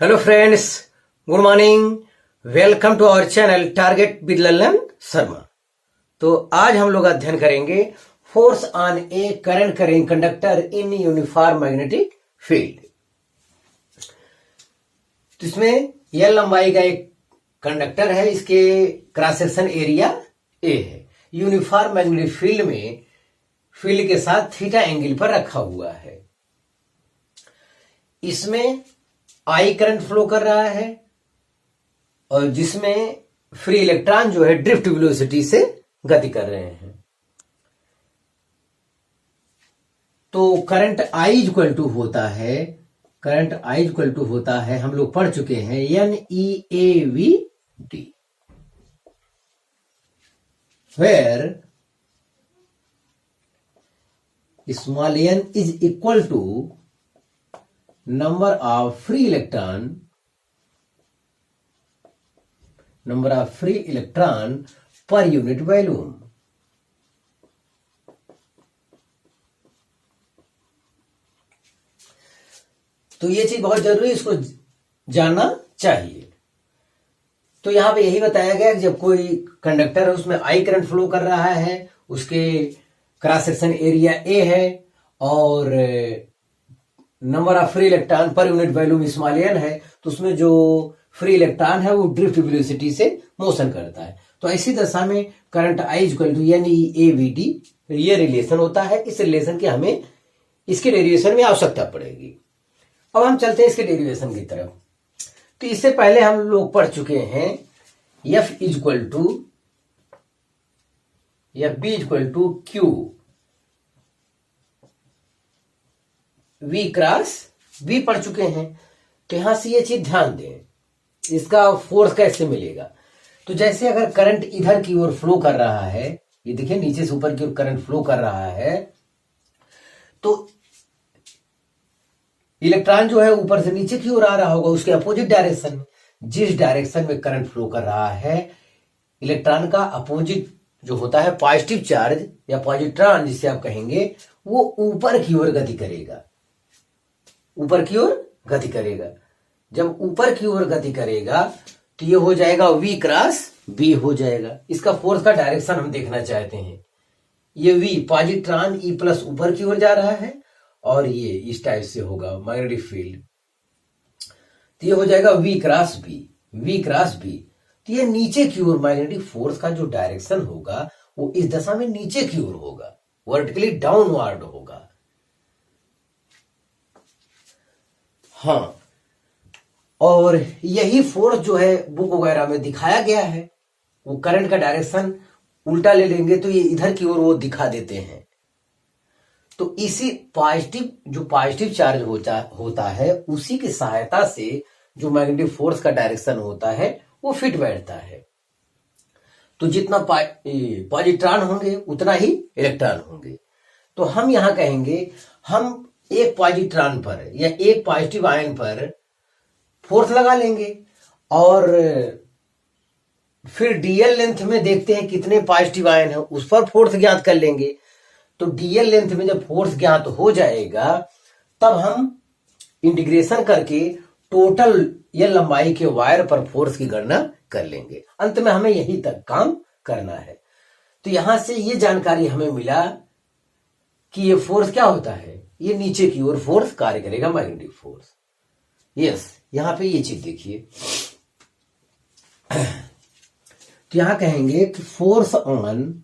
Hello friends, good morning. Welcome to our channel target with Lalan Sharma. तो आज हम लोग अध्ययन करेंगे force on a current carrying conductor in uniform magnetic field. तो इसमें एल लंबाई का एक कंडक्टर है, इसके क्रॉस सेक्शन एरिया ए है। यूनिफॉर्म मैग्नेटिक फील्ड में फील्ड के साथ थीटा एंगल पर रखा हुआ है। इसमें आई करंट फ्लो कर रहा है और जिसमें फ्री इलेक्ट्रॉन जो है ड्रिफ्ट वेलोसिटी से गति कर रहे हैं। तो करंट आई इक्वल टू होता है, हम लोग पढ़ चुके हैं, NEAVD, where small n is equal to number of free electron per unit volume। तो ये चीज बहुत जरूरी, इसको जानना चाहिए। तो यहां पे यही बताया गया कि जब कोई कंडक्टर है उसमें आई करंट फ्लो कर रहा है, उसके क्रॉस सेक्शन एरिया ए है और number of free electron per unit volume small N है, तो उसमें जो फ्री इलेक्ट्रॉन है वो ड्रिफ्ट वेलोसिटी से मोशन करता है। तो ऐसी दशा में current I equal to NEAVD ये रिलेशन होता है। इस रिलेशन की हमें इसके डेरिवेशन में आवश्यकता पड़ेगी। अब हम चलते हैं इसके डेरिवेशन की तरफ। तो इससे पहले हम लोग पढ़ चुके हैं F equal to B equal to Q V cross V पढ़ चुके हैं। तो यहां से ये चीज ध्यान दें, इसका फोर्स कैसे मिलेगा। तो जैसे अगर करंट इधर की ओर फ्लो कर रहा है, ये देखिए नीचे से ऊपर की ओर करंट फ्लो कर रहा है, तो इलेक्ट्रॉन जो है ऊपर से नीचे की ओर आ रहा होगा उसके अपोजिट डायरेक्शन में। जिस डायरेक्शन में करंट फ्लो कर रहा है, इलेक्ट्रॉन का अपोजिट जो होता है पॉजिटिव चार्ज या पॉजिट्रॉन जिसे आप कहेंगे, वो ऊपर की ओर गति करेगा। जब ऊपर की ओर गति करेगा तो ये हो जाएगा V क्रॉस B हो जाएगा। इसका फोर्स का डायरेक्शन हम देखना चाहते हैं। ये V पॉजिट्रॉन E प्लस ऊपर की ओर जा रहा है और ये इस टाइप से होगा मैग्नेटिक फील्ड। तो ये हो जाएगा V क्रॉस B। तो ये नीचे की ओर मैग्नेटिक फोर्स का जो डायरेक्शन होगा वो इस दशा में नीचे की ओर होगा, वर्टिकली डाउनवर्ड होगा। हाँ, और यही फोर्स जो है बुक वगैरह में दिखाया गया है। वो करंट का डायरेक्शन उल्टा ले लेंगे तो ये इधर की ओर वो दिखा देते हैं। तो इसी पॉजिटिव चार्ज होता है, उसी की सहायता से जो मैग्नेटिक फोर्स का डायरेक्शन होता है वो फिट बैठता है। तो जितना पॉजिट्रॉन होंगे उतना ही इलेक्ट्रॉन होंगे। तो हम यहां कहेंगे, हम एक पॉजिट्रॉन पर या एक पॉजिटिव आयन पर फोर्स लगा लेंगे और फिर डीएल लेंथ में देखते हैं कितने पॉजिटिव आयन है, उस पर फोर्स ज्ञात कर लेंगे। तो डीएल लेंथ में जब फोर्स ज्ञात हो जाएगा तब हम इंटीग्रेशन करके टोटल या लंबाई के वायर पर फोर्स की गणना कर लेंगे। अंत में हमें यही तक काम करना है। तो यहां से ये जानकारी हमें मिला कि ये फोर्स क्या होता है, ये नीचे की ओर फोर्स कार्य करेगा, मैग्नेटिक फोर्स। यस, यहां पे ये चीज देखिए। तो यहां कहेंगे कि फोर्स ऑन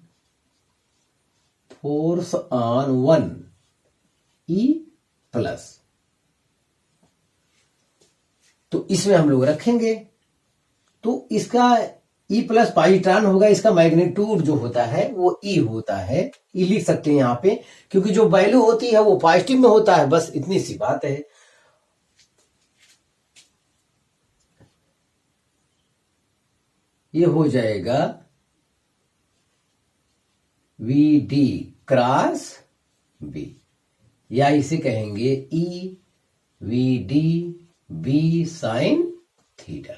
1 E प्लस, तो इसमें हम लोग रखेंगे। तो इसका E प्लस पॉजिट्रॉन होगा, इसका मैग्नीट्यूड जो होता है वो E होता है। E लिख सकते हैं यहां पे, क्योंकि जो वैल्यू होती है वो पॉजिटिव में होता है, बस इतनी सी बात है। ये हो जाएगा VD क्रॉस B, या इसे कहेंगे EVD B साइन थीटा।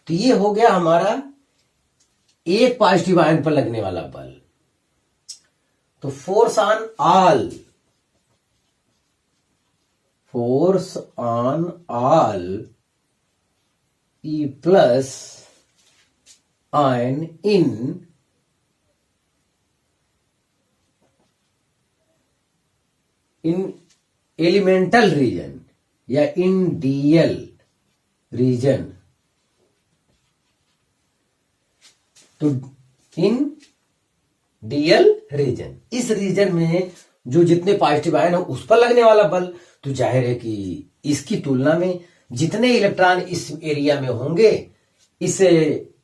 तो ये हो गया हमारा एक पॉजिटिव आयन पर लगने वाला बल। तो force on force on all E plus ion in elemental region या in DL region, तो इन DL रीजन, इस रीजन में जो जितने पॉजिटिव आयन है उस पर लगने वाला बल, तो जाहिर है कि इसकी तुलना में जितने इलेक्ट्रॉन इस एरिया में होंगे, इस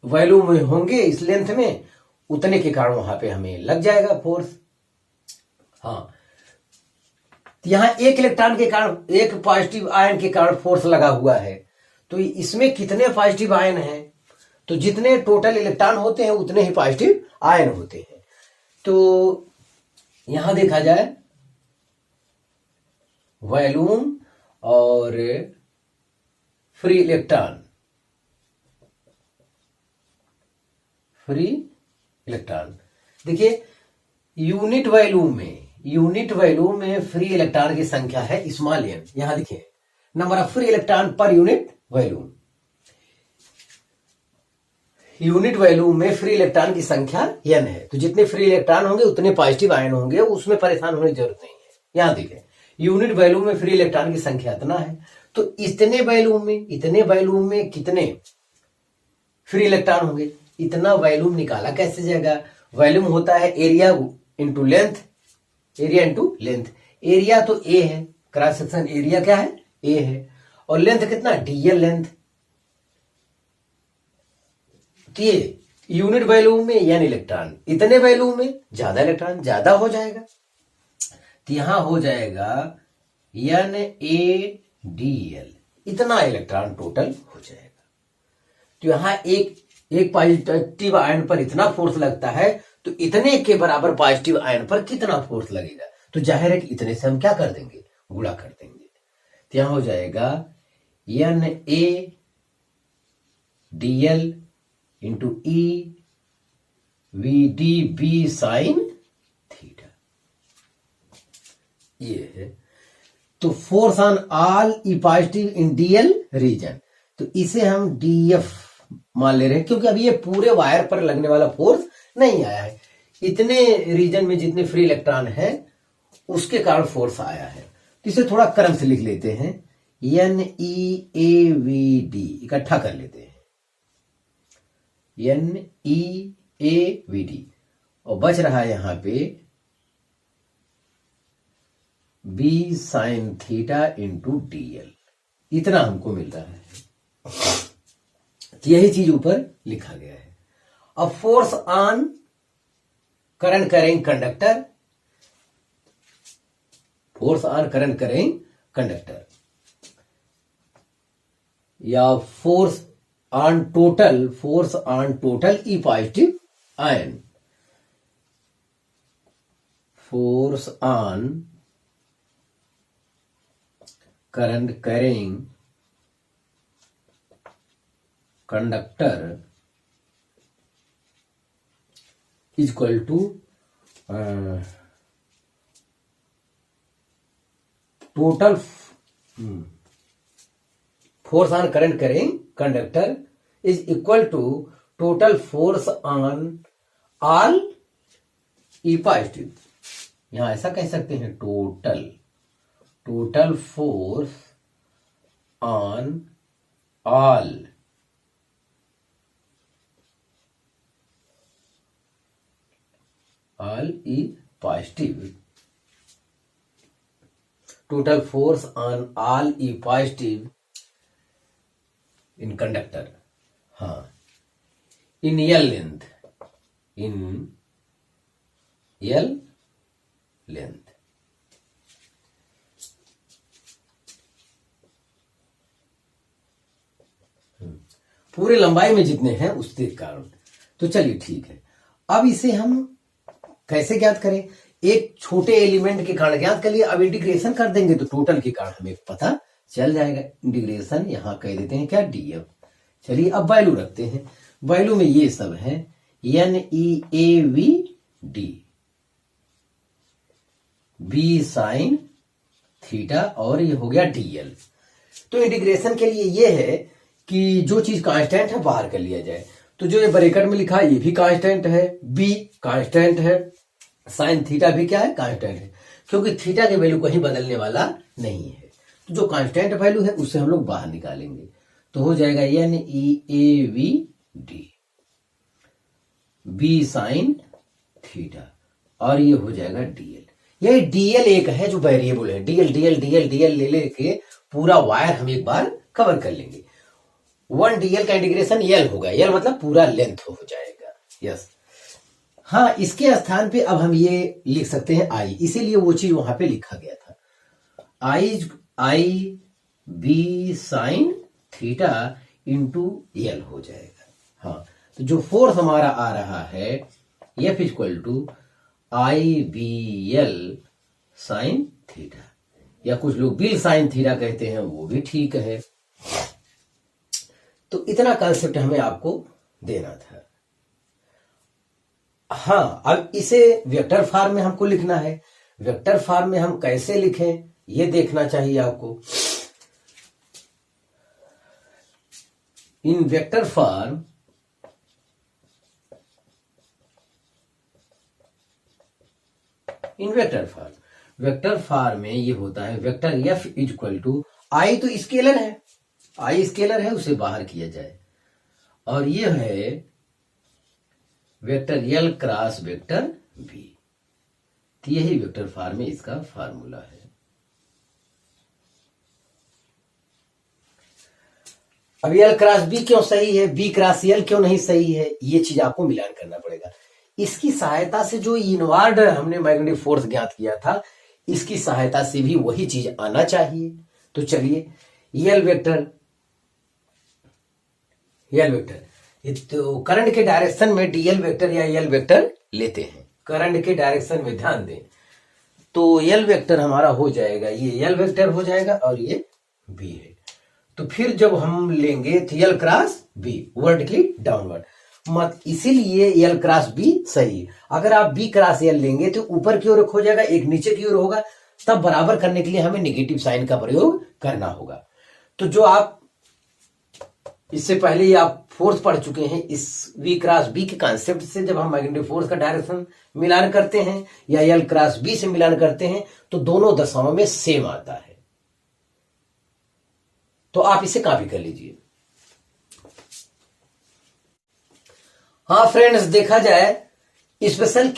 वैल्यू में होंगे, इस लेंथ में, उतने के कारण वहां पे हमें लग जाएगा फोर्स। हाँ, यहां एक इलेक्ट्रॉन के कारण, एक पॉजिटिव आयन के कारण फोर्स लगा हुआ है, तो इसमें कितने पॉजिटिव आयन हैं? तो जितने टोटल इलेक्ट्रॉन होते हैं उतने ही पॉजिटिव आयन होते हैं। तो यहां देखा जाए वॉल्यूम और फ्री इलेक्ट्रॉन, देखिए यूनिट वॉल्यूम में फ्री इलेक्ट्रॉन की संख्या है स्मॉल एन। यहां देखिए number of free electron per unit volume, unit volume में फ्री इलेक्ट्रॉन की संख्या n है, तो जितने फ्री इलेक्ट्रॉन होंगे उतने पॉजिटिव आयन होंगे, उसमें परेशान होने की जरूरत नहीं है। यहां देखिए यूनिट वॉल्यूम में फ्री इलेक्ट्रॉन की संख्या इतना है, तो इतने वॉल्यूम में कितने फ्री इलेक्ट्रॉन होंगे, इतना वॉल्यूम निकाला कैसे जाएगा? वॉल्यूम होता है एरिया इंटू लेंथ, एरिया तो ए है, क्रॉस सेक्शन एरिया क्या है? ए है, और लेंथ कितना? dl length. तो ये यूनिट वॉल्यूम में n इलेक्ट्रॉन, इतने वॉल्यूम में ज्यादा इलेक्ट्रॉन, ज्यादा हो जाएगा, तो यहां हो जाएगा NaDl, इतना इलेक्ट्रॉन टोटल हो जाएगा। तो यहां एक पॉजिटिव आयन पर इतना फोर्स लगता है, तो इतने के बराबर पॉजिटिव आयन पर कितना फोर्स लगेगा? तो जाहिर है कि इतने से हम क्या कर देंगे? गुणा कर देंगे। तो यहां हो जाएगा NaDl into EVdB sine theta, ये है। तो force on all E positive in DL region, तो इसे हम DF मान ले रहे हैं, क्योंकि अभी ये पूरे वायर पर लगने वाला फोर्स नहीं आया है, इतने रीजन में जितने फ्री इलेक्ट्रॉन है उसके कारण फोर्स आया है। तो इसे थोड़ा क्रम से लिख लेते हैं, NeAVD इकट्ठा कर लेते हैं, NeAVD, और बच रहा है यहां पे B sign theta into DL, इतना हमको मिल रहा है। यही चीज ऊपर लिखा गया है। अब force on current carrying conductor, या force on total e positive ion, force on current carrying conductor is equal to total force on current carrying conductor is equal to total force on all E positive. यहां ऐसा कह सकते हैं, total force on all E positive, total force on all E positive in conductor, हाँ, in L length, पूरे लंबाई में जितने हैं उसके कारण। तो चलिए ठीक है, अब इसे हम कैसे ज्ञात करें? एक छोटे एलिमेंट के कारण ज्ञात कर लिया, अब इंटीग्रेशन कर देंगे तो टोटल के कारण हमें पता चल जाएगा। इंटीग्रेशन यहां कह देते हैं क्या? DF। चलिए अब वैल्यू रखते हैं, वैल्यू में ये सब है NeAVD, B साइन थीटा और ये हो गया डीएल। तो इंटीग्रेशन के लिए ये है कि जो चीज कांस्टेंट है बाहर कर लिया जाए। तो जो ये ब्रैकेट में लिखा है ये भी कांस्टेंट है, बी कांस्टेंट है, साइन थीटा भी क्या है कांस्टेंट है, क्योंकि थीटा की वैल्यू कहीं बदलने वाला नहीं है। तो जो कांस्टेंट वैल्यू है उससे हम लोग बाहर निकालेंगे, तो हो जाएगा N E A V D B sine theta और ये हो जाएगा डीएल। ये डीएल एक है जो वेरिएबल है, डीएल डीएल डीएल डीएल ले लेके पूरा वायर हम एक बार कवर कर लेंगे। 1 डीएल का इंटीग्रेशन एल होगा, एल मतलब पूरा लेंथ हो जाएगा। यस, हाँ, इसके स्थान पे अब हम ये लिख सकते हैं आई, इसीलिए वो चीज वहां पे लिखा गया था, I B sine theta into L हो जाएगा। हाँ, तो जो फोर्स हमारा आ रहा है F equal to I B L sine theta, या कुछ लोग बिल साइन थीटा कहते हैं, वो भी ठीक है। तो इतना कॉन्सेप्ट हमें आपको देना था। हाँ, अब इसे वेक्टर फॉर्म में हमको लिखना है। वेक्टर फॉर्म में हम कैसे लिखें ये देखना चाहिए आपको। इन वेक्टर फॉर्म वेक्टर फॉर्म में ये होता है वेक्टर एफ इक्वल टू आई, तो स्केलर है, आई स्केलर है, उसे बाहर किया जाए, और ये है vector L cross vector B. तो यही वेक्टर फॉर्म में इसका फार्मूला है। अब एल क्रॉस बी क्यों सही है, बी क्रॉस एल क्यों नहीं सही है, ये चीज आपको मिलान करना पड़ेगा। इसकी सहायता से जो इनवर्ड हमने मैग्नेटिक फोर्स ज्ञात किया था, इसकी सहायता से भी वही चीज आना चाहिए। तो चलिए एल वेक्टर तो करंट के डायरेक्शन में डीएल वेक्टर या एल वेक्टर लेते हैं, करंट के डायरेक्शन में ध्यान दें। तो एल वेक्टर हमारा हो जाएगा, ये एल वेक्टर हो जाएगा और ये बी है। तो फिर जब हम लेंगे तो L cross B vertically downward, मत इसीलिए एल क्रॉस बी सही। अगर आप बी क्रॉस एल लेंगे तो ऊपर की ओर हो जाएगा, एक नीचे की ओर होगा, तब बराबर करने के लिए हमें नेगेटिव साइन का प्रयोग करना होगा। तो जो आप इससे पहले ही आप फोर्स पढ़ चुके हैं, इस वी क्रॉस बी के कॉन्सेप्ट से जब हम मैग्नेटिक फोर्स का डायरेक्शन मिलान करते हैं या एल क्रॉस बी से मिलान करते हैं तो दोनों दशाओं में सेम आता है। तो आप इसे कॉपी कर लीजिए। हाँ फ्रेंड्स, देखा जाए स्पेशल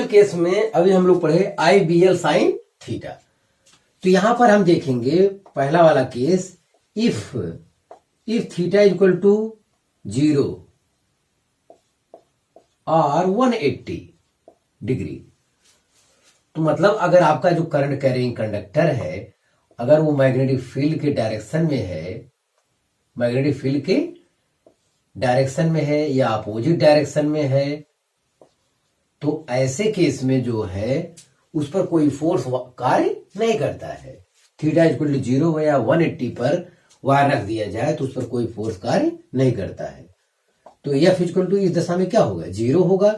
केस में अभी हम लोग पढ़े I B L sine theta. तो यहां पर हम देखेंगे पहला वाला case, if theta equal to 0 और 180 डिग्री। तो मतलब अगर आपका जो करंट कैरिंग कंडक्टर है, अगर वो मैग्नेटिक फील्ड के डायरेक्शन में है, मैग्नेटिक फील्ड के डायरेक्शन में है या अपोजिट डायरेक्शन में है, तो ऐसे केस में जो है उस पर कोई फोर्स कार्य नहीं करता है। थीटा इक्वल टू 0 या 180 पर वायर रख दिया जाए तो उस पर कोई फोर्स कार्य नहीं करता है। तो एफ इक्वल टू इस दशा में क्या होगा, 0 होगा,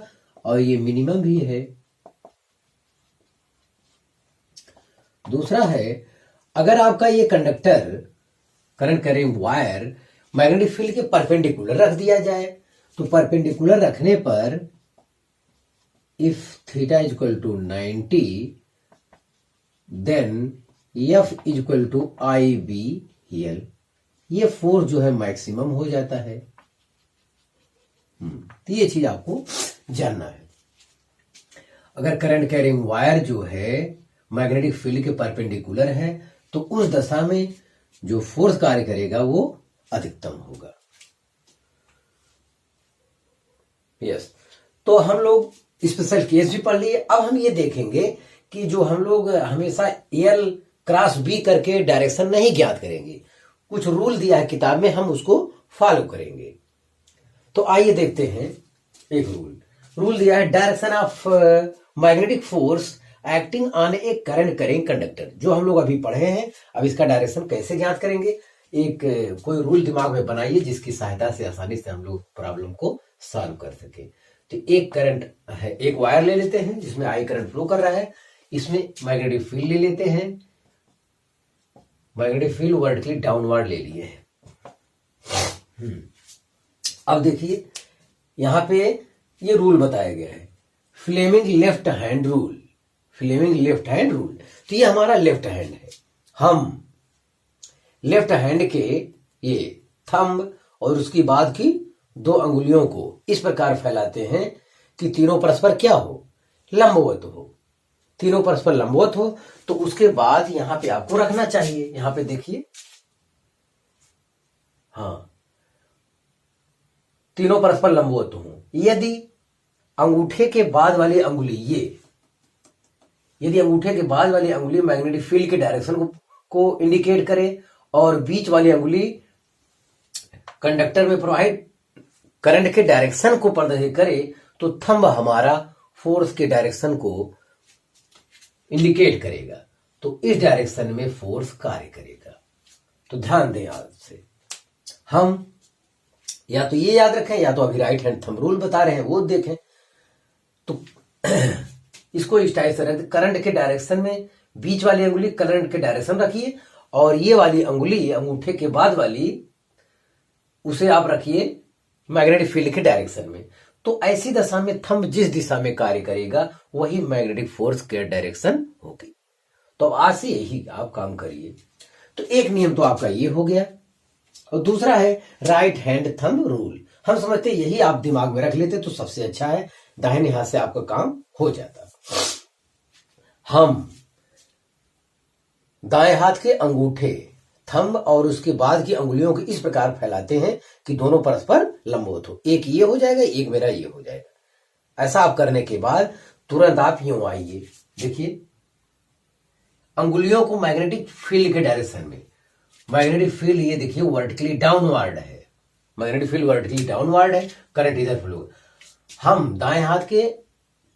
और ये मिनिमम भी है। दूसरा है, अगर आपका ये conductor current carrying wire magnetic field के परपेंडिकुलर रख दिया जाए, तो परपेंडिकुलर रखने पर if theta equal to 90 then F equal to I B L, ये फोर्स जो है मैक्सिमम हो जाता है। तो ये चीज आपको जानना है। अगर करंट कैरिंग वायर जो है मैग्नेटिक फील्ड के परपेंडिकुलर है तो उस दशा में जो फोर्स कार्य करेगा वो अधिकतम होगा। यस, तो हम लोग स्पेशल केस भी पढ़ लिए। अब हम ये देखेंगे कि जो हम लोग हमेशा एल क्रॉस बी करके डायरेक्शन नहीं ज्ञात करेंगे, कुछ रूल दिया है किताब में, हम उसको फॉलो करेंगे। तो आइए देखते हैं। एक रूल दिया है, direction of magnetic force acting on a current carrying conductor, जो हम लोग अभी पढ़े हैं। अब इसका डायरेक्शन कैसे ज्ञात करेंगे, एक कोई रूल दिमाग में बनाइए जिसकी सहायता से आसानी से हम लोग प्रॉब्लम को सॉल्व कर सके। तो एक करंट है, एक वायर ले लेते हैं जिसमें आई करंट फ्लो कर रहा है, इसमें मैग्नेटिक फील्ड ले लेते हैं, मैग्नेटिक फील्ड वर्टिकली डाउनवर्ड ले लिए हैं। अब देखिए यहां पे ये रूल बताया गया है, Fleming left hand rule, Fleming left hand rule. तो ये हमारा लेफ्ट हैंड है, हम लेफ्ट हैंड के ये थंब और उसके बाद की 2 अंगुलियों को इस प्रकार फैलाते हैं कि तीनों परस्पर क्या हो, लंबवत हो, तीनों परस्पर लंबवत हो। तो उसके बाद यहां पे आपको रखना चाहिए, यहां पे देखिए, हाँ, तीनों परस्पर लंबवत हो। यदि अंगूठे के बाद वाली अंगुली यदि अंगूठे के बाद वाली अंगुली मैग्नेटिक फील्ड के डायरेक्शन को इंडिकेट करे और बीच वाली अंगुली कंडक्टर में प्रवाहित करंट के डायरेक्शन को प्रदर्शित करे, तो थंब हमारा फोर्स के डायरेक्शन को इंडिकेट करेगा, तो इस डायरेक्शन में फोर्स कार्य करेगा। तो ध्यान दें, आज से हम या तो ये याद रखें या तो अभी राइट हैंड थंब रूल बता रहे हैं वो देखें। तो इसको इस टाइप से रख, करंट के डायरेक्शन में बीच वाली अंगुली करंट के डायरेक्शन रखिए और ये वाली अंगुली अंगूठे के बाद वाली उसे आप रखिए मैग्नेटिक फील्ड के डायरेक्शन में। तो ऐसी दशा में थंब जिस दिशा में कार्य करेगा वही मैग्नेटिक फोर्स के डायरेक्शन होगी। तो आज से यही आप काम करिए। तो एक नियम तो आपका ये हो गया और दूसरा है राइट हैंड थंब रूल। हम समझते यही आप दिमाग में रख लेते तो सबसे अच्छा है, दाहिने हाथ से आपका काम हो जाता। हम दाएं हाथ के अंगूठे थंब और उसके बाद की अंगुलियों को इस प्रकार फैलाते हैं कि दोनों परस्पर लंबवत हो, एक ये हो जाएगा एक मेरा ये हो जाएगा। ऐसा आप करने के बाद तुरंत आप यूं आइए, देखिए अंगुलियों को मैग्नेटिक फील्ड के डायरेक्शन में, मैग्नेटिक फील्ड ये देखिए वर्टिकली डाउनवर्ड है, मैग्नेटिक फील्ड वर्टिकली डाउनवर्ड है, करंट इधर फ्लो। हम दाएं हाथ के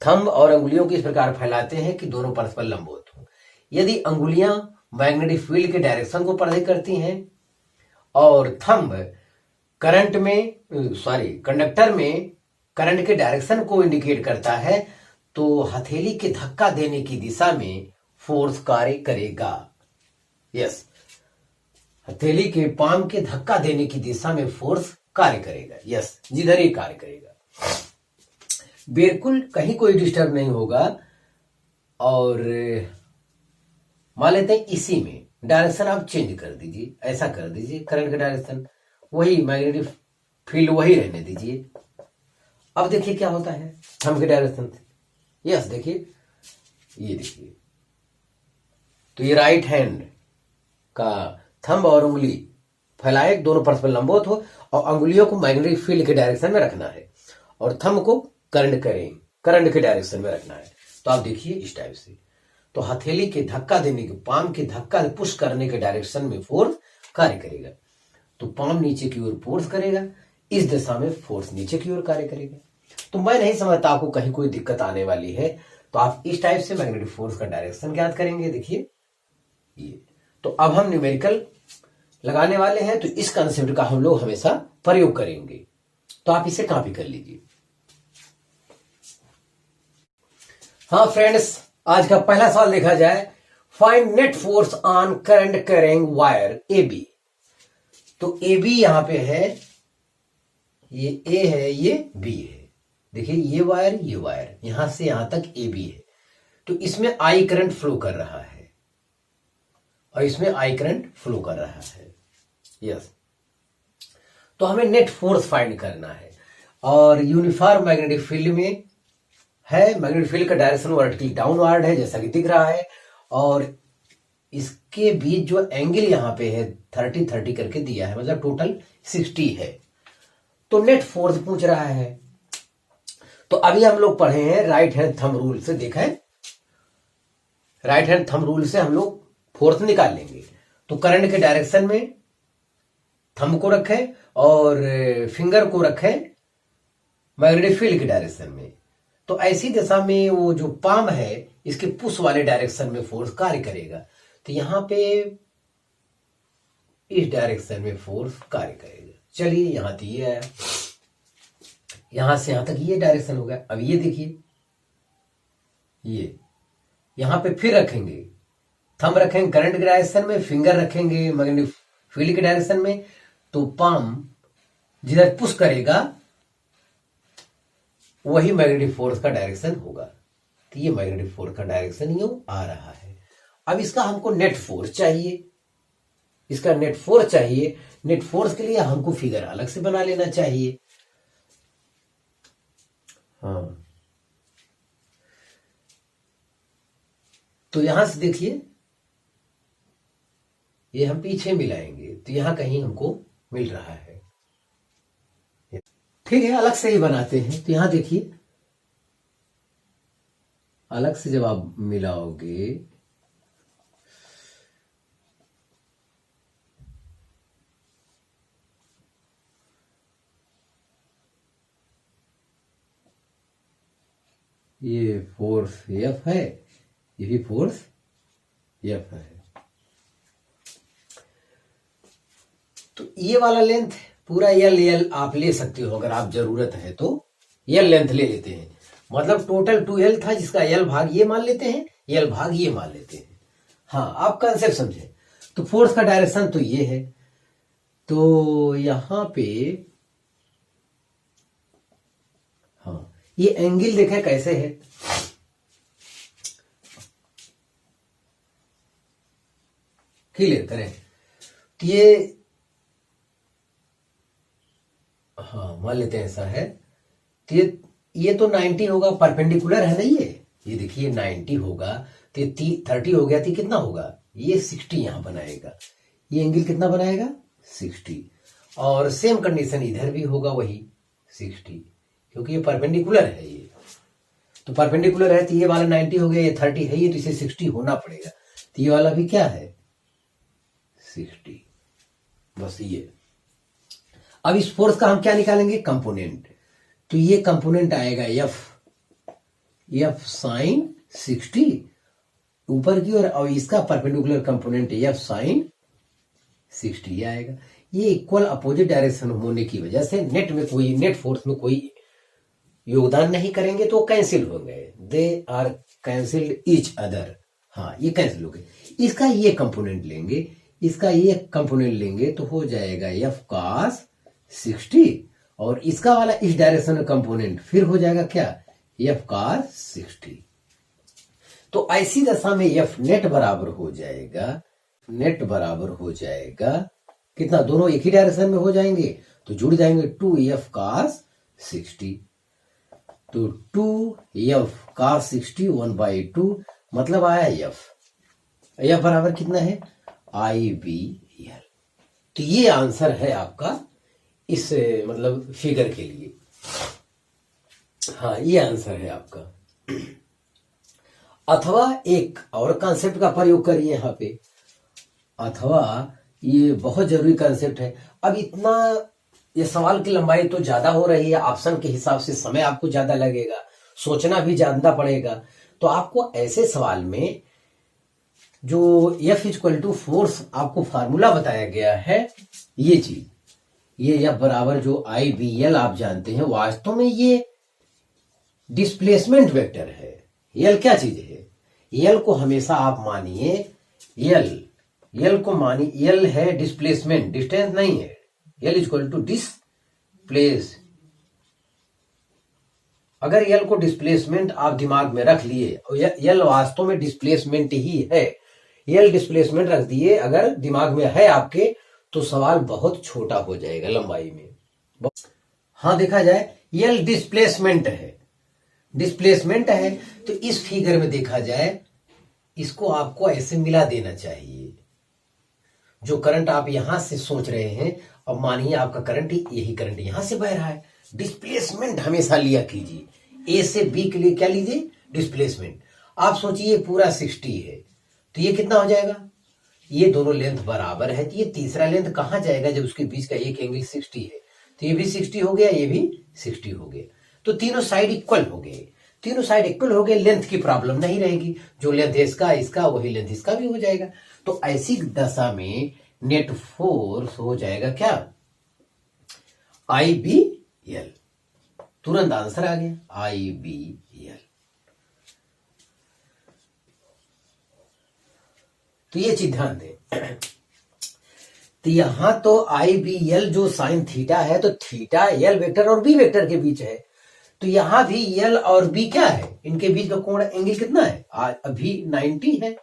थंब और अंगुलियों को इस प्रकार फैलाते हैं कि दोनों परस्पर लंबवत हो। यदि अंगुलियां मैग्नेटिक फील्ड के डायरेक्शन को प्रदर्शित करती हैं और थंब करंट में कंडक्टर में करंट के डायरेक्शन को इंडिकेट करता है, तो हथेली के धक्का देने की दिशा में फोर्स कार्य करेगा। यस, हथेली के पाम के धक्का देने की दिशा में फोर्स कार्य करेगा। यस, जिधर ही कार्य करेगा, बिल्कुल कहीं कोई डिस्टर्ब नहीं होगा। और मान लेते हैं इसी में डायरेक्शन आप चेंज कर दीजिए, ऐसा कर दीजिए, करंट का डायरेक्शन वही, मैग्नेटिक फील्ड वही रहने दीजिए। अब देखिए क्या होता है थंब के डायरेक्शन से। यस, देखिए ये देखिए, तो ये राइट हैंड का थंब और उंगली फैलाए, दोनों परस्पर लंबवत हो और अंगुलियों को मैग्नेटिक फील्ड के डायरेक्शन में रखना है और थंब को करंट के डायरेक्शन में रखना है। तो आप देखिए इस टाइप से, तो हथेली के धक्का देने के, पाम के धक्का पुश करने के डायरेक्शन में फोर्स कार्य करेगा। तो पाम नीचे की ओर फोर्स करेगा, इस दिशा में फोर्स नीचे की ओर कार्य करेगा। तो मैं नहीं समझता आपको कहीं कोई दिक्कत आने वाली है। तो आप इस टाइप से मैग्नेटिक फोर्स का डायरेक्शन ज्ञात करेंगे। देखिए ये, तो अब हम न्यूमेरिकल लगाने वाले हैं, तो इस कंसेप्ट का हम लोग हमेशा प्रयोग करेंगे। तो आप इसे कॉपी कर लीजिए। हाँ फ्रेंड्स, आज का पहला सवाल देखा जाए, find net force on current carrying wire A B. तो ए बी यहां पे है, ये ए है, ये बी है। देखिए ये वायर यहां से यहां तक ए बी है, तो इसमें आई करंट फ्लो कर रहा है और इसमें आई करंट फ्लो कर रहा है। यस, तो हमें नेट फोर्स फाइंड करना है और यूनिफॉर्म मैग्नेटिक फील्ड में है, मैग्नेटिक फील्ड का डायरेक्शन वर्टिकली डाउनवर्ड है जैसा कि दिख रहा है, और इसके बीच जो एंगल यहां पे है 30-30 करके दिया है, मतलब टोटल 60 है। तो नेट फोर्स पूछ रहा है। तो अभी हम लोग पढ़े हैं राइट हैंड थंब रूल से, देखा है, राइट हैंड थंब रूल से हम लोग फोर्स निकाल लेंगे। तो करंट के डायरेक्शन में थंब को रखें और फिंगर को रखें मैग्नेटिक फील्ड के डायरेक्शन में, तो ऐसी दशा में वो जो पाम है इसके पुश वाले डायरेक्शन में फोर्स कार्य करेगा। तो यहां पे इस डायरेक्शन में फोर्स कार्य करेगा। चलिए यहां तो ये आया, यहां से यहां तक ये डायरेक्शन हो गया। अब ये देखिए, ये यहां पे फिर रखेंगे, थंब रखेंगे करंट के डायरेक्शन में, फिंगर रखेंगे मैग्नेटिक फील्ड के डायरेक्शन में, तो पाम जिधर पुश करेगा वही मैग्नेटिक फोर्स का डायरेक्शन होगा। तो ये मैग्नेटिक फोर्स का डायरेक्शन यूं आ रहा है। अब इसका हमको नेट फोर्स चाहिए, इसका नेट फोर्स चाहिए। नेट फोर्स के लिए हमको फिगर अलग से बना लेना चाहिए। हाँ, तो यहां से देखिए, ये हम पीछे मिलाएंगे तो यहां कहीं हमको मिल रहा है। ठीक है, अलग से ही बनाते हैं। तो यहां देखिए, अलग से जब आप मिलाओगे ये फोर्स एफ है, ये भी फोर्स एफ है। तो ये वाला लेंथ पूरा एल आप ले सकते हो, अगर आप जरूरत है तो एल लेंथ ले लेते हैं। मतलब टोटल 2L था, जिसका एल भाग ये मान लेते हैं, एल भाग ये मान लेते हैं। हाँ, आप कंसेप्ट समझे। तो फोर्स का डायरेक्शन तो ये है। तो यहां पे हाँ, ये एंगल देखें कैसे है। क्लियर करें तो हाँ, मान लेते हैं ऐसा है। तो ये तो 90 होगा, परपेंडिकुलर है ना ये देखिए 90 होगा। तो ये 30 हो गया, तो कितना होगा, ये 60 यहां बनाएगा। ये एंगल कितना बनाएगा, 60। और सेम कंडीशन इधर भी होगा, वही 60, क्योंकि ये परपेंडिकुलर है। ये तो परपेंडिकुलर है, तो ये वाला 90 हो गया, ये 30 है, ये तो इसे 60 होना पड़ेगा। तो ये वाला भी क्या है, 60। बस ये। अब इस फोर्स का हम क्या निकालेंगे, कंपोनेंट। तो ये कंपोनेंट आएगा एफ साइन 60 ऊपर की ओर, और इसका परपेंडिकुलर कंपोनेंट एफ साइन 60 आएगा। ये इक्वल अपोजिट डायरेक्शन होने की वजह से नेट फोर्स में कोई योगदान नहीं करेंगे, तो कैंसिल हो गए, they are cancelled each other. हाँ, ये कैंसिल हो गए। इसका ये कंपोनेंट लेंगे, इसका ये कंपोनेंट लेंगे, तो हो जाएगा एफ कॉस 60, और इसका वाला इस डायरेक्शन में कंपोनेंट फिर हो जाएगा क्या, एफ कॉस 60। तो ऐसी दशा में एफ नेट बराबर हो जाएगा, कितना, दोनों एक ही डायरेक्शन में हो जाएंगे तो जुड़ जाएंगे, 2f cos 60। तो 2f cos 60 1/2 मतलब आया एफ बराबर कितना है, IBL। तो ये आंसर है आपका इस मतलब फिगर के लिए। हाँ, ये आंसर है आपका। अथवा एक और कॉन्सेप्ट का प्रयोग करिए यहां पे, अथवा ये बहुत जरूरी कॉन्सेप्ट है। अब इतना ये सवाल की लंबाई तो ज्यादा हो रही है, ऑप्शन के हिसाब से समय आपको ज्यादा लगेगा, सोचना भी ज्यादा पड़ेगा। तो आपको ऐसे सवाल में जो F इक्वल टू फोर्स आपको फार्मूला बताया गया है, ये चीज, ये F बराबर जो IBL आप जानते हैं, वास्तव में ये डिस्प्लेसमेंट वेक्टर है। L क्या चीज है, L को हमेशा आप मानिए, L को मानिए, L है डिस्प्लेसमेंट, डिस्टेंस नहीं है। L इक्वल टू डिस्प्लेस, अगर L को डिस्प्लेसमेंट आप दिमाग में रख लिए, L वास्तव में डिस्प्लेसमेंट ही है, L डिस्प्लेसमेंट रख दिए अगर दिमाग में है आपके, तो सवाल बहुत छोटा हो जाएगा लंबाई में। हाँ, देखा जाए L डिस्प्लेसमेंट है, तो इस फिगर में देखा जाए, इसको आपको ऐसे मिला देना चाहिए। जो करंट आप यहां से सोच रहे हैं, अब मानिए आपका करंट, यही करंट यहां से बह रहा है। डिस्प्लेसमेंट हमेशा लिया कीजिए, ए से बी के लिए क्या लीजिए, डिस्प्लेसमेंट। आप सोचिए पूरा 60 है, तो ये कितना हो जाएगा, ये दोनों लेंथ बराबर है, तो ये तीसरा लेंथ कहां जाएगा, जब उसके बीच का एक एंगल 60 है, तो ये भी 60 हो गया, ये भी 60 हो गया। तो तीनों साइड इक्वल हो गए, लेंथ की प्रॉब्लम नहीं रहेगी। जो लेंथ इसका वही लेंथ इसका भी हो जाएगा। तो ऐसी दशा में नेट फोर्स हो जाएगा क्या, IBL। तुरंत आंसर आ गया, IBL। तो ये चीज ध्यान दें। तो यहां तो आई बी एल जो साइन थीटा है, तो थीटा एल वेक्टर और बी वेक्टर के बीच है, तो यहां भी एल और बी क्या है, इनके बीच का कोण एंगल कितना है, अभी 90 है।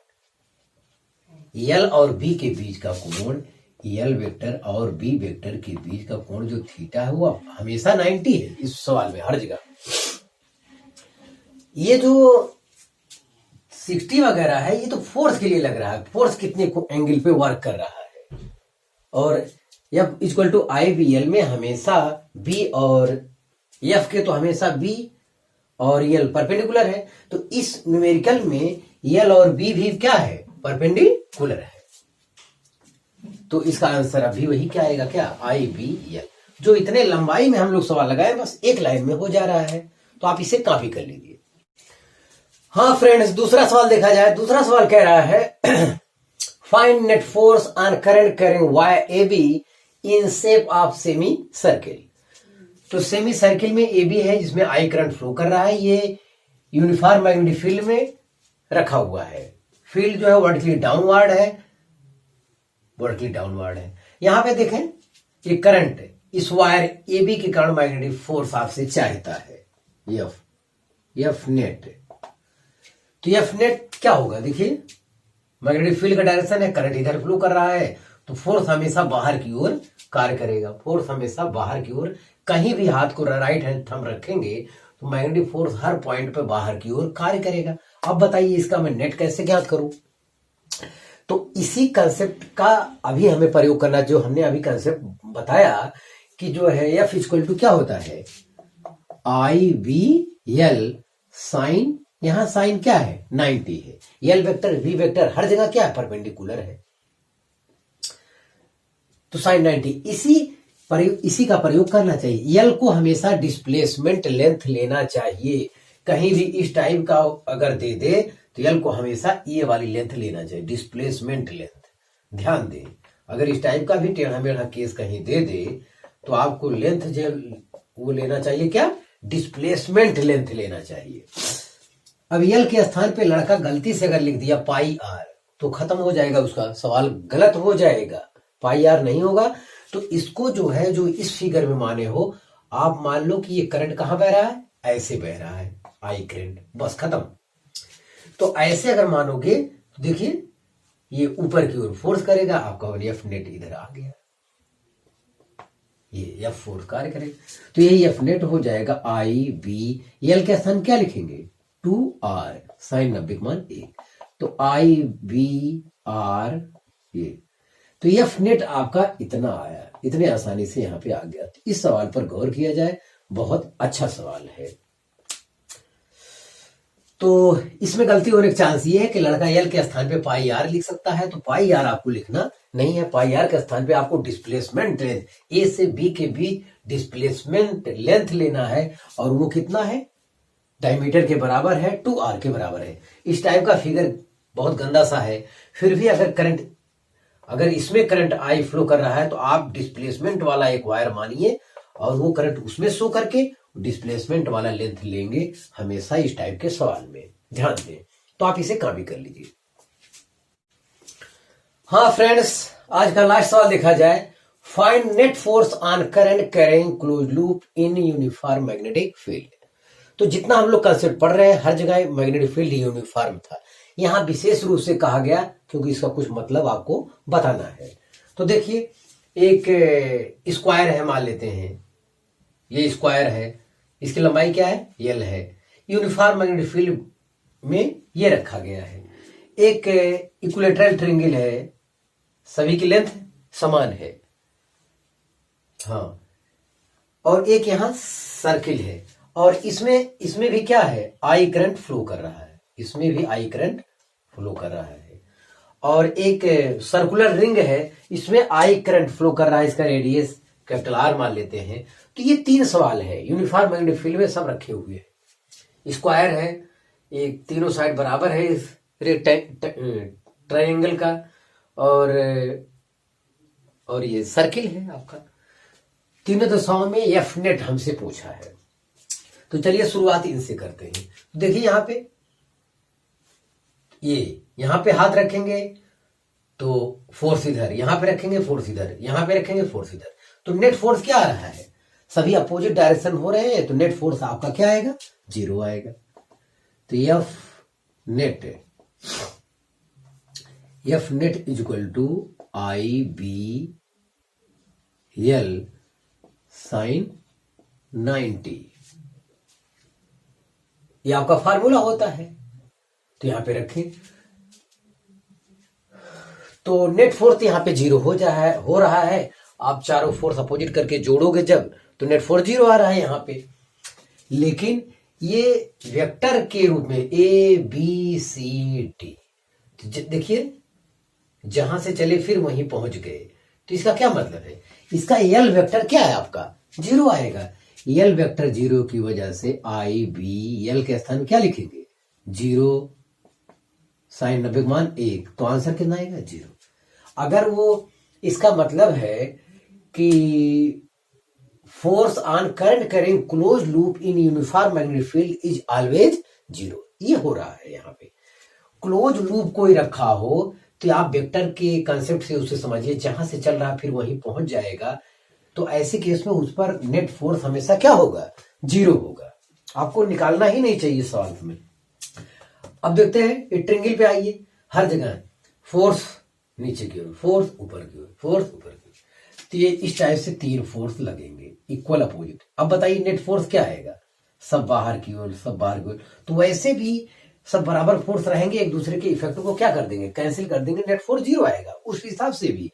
एल और बी के बीच का कोण, एल वेक्टर और बी वेक्टर के बीच का कोण जो थीटा है वो हमेशा 90 है इस सवाल में हर जगह। ये जो 60 वगैरह है ये तो फोर्स के लिए लग रहा है, फोर्स कितने एंगल पे वर्क कर रहा है। और F equal to I B L में हमेशा बी और एफ के तो हमेशा बी और एल परपेंडिकुलर है, तो इस न्यूमेरिकल में एल और बी भी क्या है, परपेंडिकुलर है। तो इसका आंसर अभी वही क्या आएगा, क्या, आई बी एल। जो इतने लंबाई में हम लोग सवाल लगाए बस एक लाइन में हो जा रहा है, तो आप इसे कॉपी कर लीजिए। हाँ फ्रेंड्स, दूसरा सवाल देखा जाए। दूसरा सवाल कह रहा है find net force on current carrying wire A be in shape of semi circle. तो सेमी सर्किल में ए बी है जिसमें आई करंट फ्लो कर रहा है, ये यूनिफॉर्म मैग्नेटिक फील्ड में रखा हुआ है। फील्ड जो है वर्टिकली डाउनवर्ड है, वर्टिकली डाउनवर्ड है। यहां पे देखें ये करंट इस वायर ए बी के कारण मैग्नेटिक फोर्स आपसे चाहता है एफ नेट। तो एफ नेट क्या होगा, देखिए मैग्नेटिक फील्ड का डायरेक्शन है, करंट इधर फ्लो कर रहा है, तो फोर्स हमेशा बाहर की ओर कार्य करेगा। फोर्स हमेशा बाहर की ओर, कहीं भी हाथ को राइट हैंड थंब रखेंगे तो मैग्नेटिक फोर्स हर पॉइंट पे बाहर की ओर कार्य करेगा। अब बताइए इसका मैं नेट कैसे ज्ञात करूं। तो इसी कंसेप्ट का अभी हमें प्रयोग करना, जो हमने अभी कंसेप्ट बताया कि जो है एफ इक्वल टू क्या होता है, आई बी एल साइन, यहां साइन क्या है 90 है, एल वेक्टर वी वेक्टर हर जगह क्या है, परपेंडिकुलर है, तो साइन 90। इसी का प्रयोग करना चाहिए। एल को हमेशा डिस्प्लेसमेंट लेंथ लेना चाहिए। कहीं भी इस टाइप का अगर दे दे तो एल को हमेशा ये वाली लेंथ लेना चाहिए, डिस्प्लेसमेंट लेंथ। ध्यान दें, अगर इस टाइप का भी टेढ़ा मेढ़ा केस कहीं दे दे तो आपको लेंथ जो वो लेना चाहिए, क्या, डिस्प्लेसमेंट लेंथ लेना चाहिए। अब एल के स्थान पे लड़का गलती से अगर लिख दिया पाई आर तो खत्म हो जाएगा, उसका सवाल गलत हो जाएगा, पाई आर नहीं होगा। तो इसको जो है, जो इस फिगर में माने हो, आप मान लो कि ये करंट कहां बह रहा है, ऐसे बह रहा है, आई करंट, बस खत्म। तो ऐसे अगर मानोगे तो देखिए ये ऊपर की ओर फोर्स करेगा, आपका एफ नेट इधर आ गया, ये एफ फोर्स कार्य करेगा, तो यही एफ नेट हो जाएगा आई बी एल के स्थान क्या लिखेंगे, 2r साइन 90 मान 1, तो आई बी आर ये, तो एफ नेट आपका इतना आया, इतने आसानी से यहां पे आ गया। तो इस सवाल पर गौर किया जाए, बहुत अच्छा सवाल है। तो इसमें गलती होने का चांस ये है कि लड़का एल के स्थान पे पाई आर लिख सकता है, तो पाई आर आपको लिखना नहीं है। पाई आर के स्थान पे आपको डिस्प्लेसमेंट लेंथ, ए से बी के बीच डिस्प्लेसमेंट लेंथ लेना है, और वो कितना है, डायमीटर के बराबर है, 2r के बराबर है। इस टाइप का फिगर बहुत गंदा सा है, फिर भी अगर इसमें करंट आई फ्लो कर रहा है तो आप डिस्प्लेसमेंट वाला एक वायर मानिए और वो करंट उसमें शो करके डिस्प्लेसमेंट वाला लेंथ लेंगे हमेशा इस टाइप के सवाल में, ध्यान दें। तो आप इसे कॉपी कर लीजिए। हाँ फ्रेंड्स, आज का लास्ट सवाल देखा जाए। Find net force on current carrying close loop in uniform magnetic field. तो जितना हम लोग कंसेप्ट पढ़ रहे हैं हर जगह मैग्नेटिक फील्ड यूनिफॉर्म था, यहां विशेष रूप से कहा गया क्योंकि इसका कुछ मतलब आपको बताना है। तो देखिए एक स्क्वायर है, मान लेते हैं ये स्क्वायर है, इसकी लंबाई क्या है, एल है, यूनिफॉर्म मैग्नेटिक फील्ड में ये रखा गया है। एक इक्विलेटरल ट्रायंगल है, सभी की लेंथ समान है, हाँ, और एक यहां सर्किल है, और इसमें भी क्या है, आई करंट फ्लो कर रहा है, इसमें भी आई करंट फ्लो कर रहा है, और एक सर्कुलर रिंग है, इसमें आई करंट फ्लो कर रहा है, इसका रेडियस कैपिटल आर मान लेते हैं। तो ये 3 सवाल है, यूनिफॉर्म मैग्नेटिक फील्ड में सब रखे हुए हैं। स्क्वायर है, एक तीनों साइड बराबर है इस ट्रायंगल का, और ये सर्किल है आपका। तीनों दिशाओं में एफ नेट हमसे पूछा है। तो चलिए शुरुआत इनसे करते हैं। तो देखिए यहां पे हाथ रखेंगे तो फोर्स इधर, यहां पे रखेंगे फोर्स इधर, यहां पे रखेंगे फोर्स इधर, तो नेट फोर्स क्या आ रहा है, सभी अपोजिट डायरेक्शन हो रहे हैं, तो नेट फोर्स आपका क्या आएगा, 0 आएगा। तो F net is equal to I B L sine 90, ये आपका फार्मूला होता है। तो यहां पे रखें, तो नेट फोर्स यहां पे 0 हो रहा है। आप चारों फोर्स अपोजिट करके जोड़ोगे जब, तो नेट फोर्स 0 आ रहा है यहां पे। लेकिन ये वेक्टर के रूप में ए बी सी डी, देखिए जहां से चले फिर वहीं पहुंच गए, तो इसका क्या मतलब है, इसका एल वेक्टर क्या है आपका, 0 आएगा। एल वेक्टर 0 की वजह से आई बी एल के स्थान में क्या लिखेंगे, 0 साइन 90 मान 1, तो आंसर कितना आएगा, 0। अगर वो, इसका मतलब है कि force on current carrying close loop in uniform magnetic field is always 0, ये हो रहा है। यहाँ पे क्लोज लूप कोई रखा हो तो आप वेक्टर के कंसेप्ट से उसे समझिए, जहां से चल रहा फिर वहीं पहुंच जाएगा। तो ऐसे केस में उस पर नेट फोर्स हमेशा क्या होगा, 0 होगा। आपको निकालना ही नहीं चाहिए सॉल्व में। अब देखते हैं, ये ट्रिंगल पे आइए, हर जगह फोर्स नीचे की ओर, फोर्स ऊपर की ओर, फोर्स ऊपर की ओर, तो ये इस टाइप से 3 फोर्स लगेंगे इक्वल अपोजिट। अब बताइए नेट फोर्स क्या आएगा, सब बाहर की ओर, सब बाहर की ओर। तो वैसे भी सब बराबर फोर्स रहेंगे, एक दूसरे के इफेक्ट को क्या कर देंगे, कैंसिल कर देंगे, नेट फोर्स 0 आएगा। उस हिसाब से भी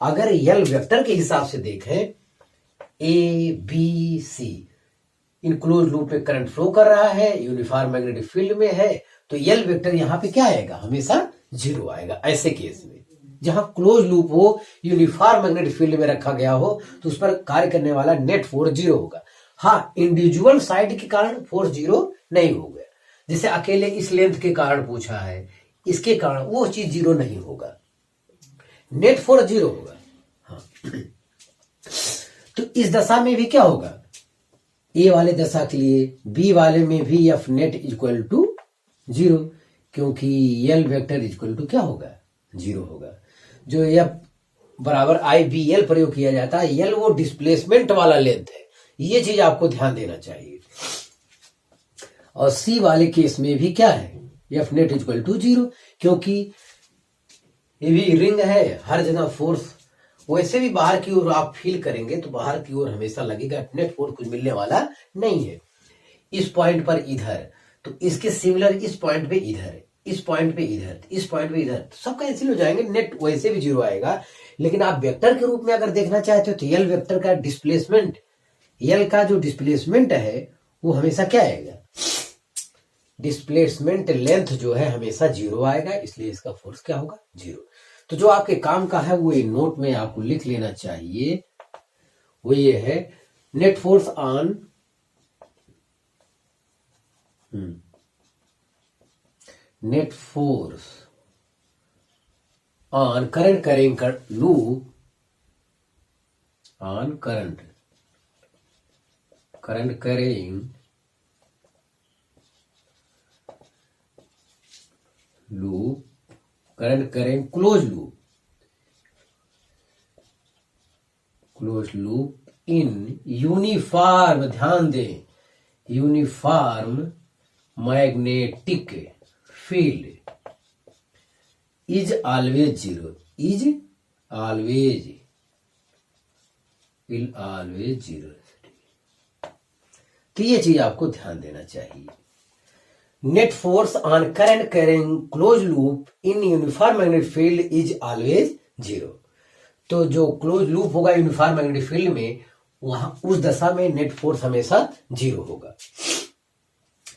अगर एल वेक्टर के हिसाब से देखें, A B C in close loop में करंट फ्लो कर रहा है, यूनिफॉर्म मैग्नेटिक फील्ड में है, तो एल वेक्टर यहां पे क्या आएगा, हमेशा 0 आएगा। ऐसे केस में जहां क्लोज लूप हो, यूनिफॉर्म मैग्नेटिक फील्ड में रखा गया हो, तो उस पर कार्य करने वाला नेट फोर्स 0 होगा। हाँ, इंडिविजुअल साइड के कारण फोर्स 0 नहीं हो गया, जैसे अकेले इस लेंथ के कारण पूछा है, इसके कारण वो चीज 0 नहीं होगा, नेट फोर्स 0 होगा। हाँ, तो इस दशा में भी क्या होगा, ए वाले दशा के लिए बी वाले में भी एफ नेट इक्वल टू 0, क्योंकि एल वेक्टर इक्वल टू क्या होगा, 0 होगा। जो एफ बराबर आई बी एल प्रयोग किया जाता है, एल वो डिस्प्लेसमेंट वाला लेंथ है, ये चीज आपको ध्यान देना चाहिए। और सी वाले केस में भी क्या है, एफ नेट इक्वल टू 0, क्योंकि ये भी रिंग है, हर जगह फोर्स, वैसे भी बाहर की ओर आप फील करेंगे तो बाहर की ओर हमेशा लगेगा, नेट फोर्स कुछ मिलने वाला नहीं है। इस पॉइंट पर इधर, तो इसके सिमिलर इस पॉइंट पे इधर, इस पॉइंट पे इधर, इस पॉइंट पे इधर, तो सब कैंसिल हो जाएंगे, नेट वैसे भी 0 आएगा। लेकिन आप वेक्टर के रूप में अगर देखना चाहते हो तो एल वेक्टर का डिस्प्लेसमेंट, एल का जो डिस्प्लेसमेंट है वो हमेशा क्या आएगा, डिस्प्लेसमेंट लेंथ जो है हमेशा 0 आएगा, इसलिए इसका फोर्स क्या होगा, 0। तो जो आपके काम का है वो ये नोट में आपको लिख लेना चाहिए, वो ये है net force on net force on current carrying loop on current carrying loop, current carrying close loop in uniform, ध्यान दें, uniform magnetic field is always 0, is always, will always 0। तो ये चीज आपको ध्यान देना चाहिए। Net force on current carrying close loop in uniform magnetic field is always 0। तो जो क्लोज लूप होगा यूनिफॉर्म मैग्नेटिक फील्ड में, वहां उस दशा में नेट फोर्स हमेशा 0 होगा।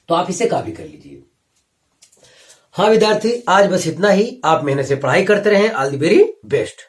तो आप इसे कॉपी कर लीजिए। हाँ विद्यार्थी, आज बस इतना ही। आप मेहनत से पढ़ाई करते रहें। All the very best.